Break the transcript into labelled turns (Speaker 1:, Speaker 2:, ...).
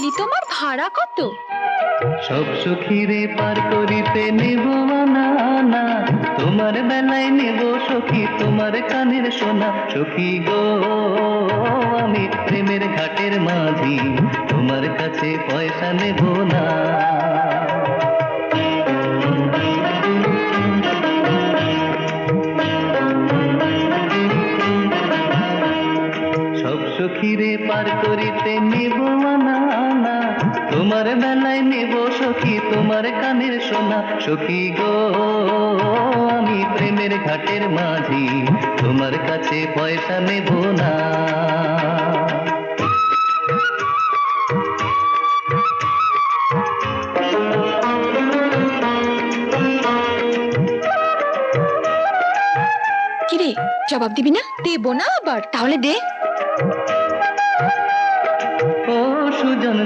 Speaker 1: পুটলি তোমার ভাড়া কত?
Speaker 2: সব সখীরে পার করিতে নেব না না, তোমার বেলায় নেব সখী তোমার কানের সোনা। সখী গো আমি প্রেমের ঘাটের মাঝি, তোমার কাছে পয়সা নেব না। সব সখীরে পার করিতে নেব না না, তোমার বেলায় নেব সখী তোমার কানের সোনা। সখী গো আমি প্রেমের ঘাটের মাঝি, তোমার কাছে পয়সা নেব না।
Speaker 1: কিরে, জবাব দিবি না?
Speaker 3: দেব না আবার।
Speaker 1: তাহলে দে।
Speaker 2: ও সুজন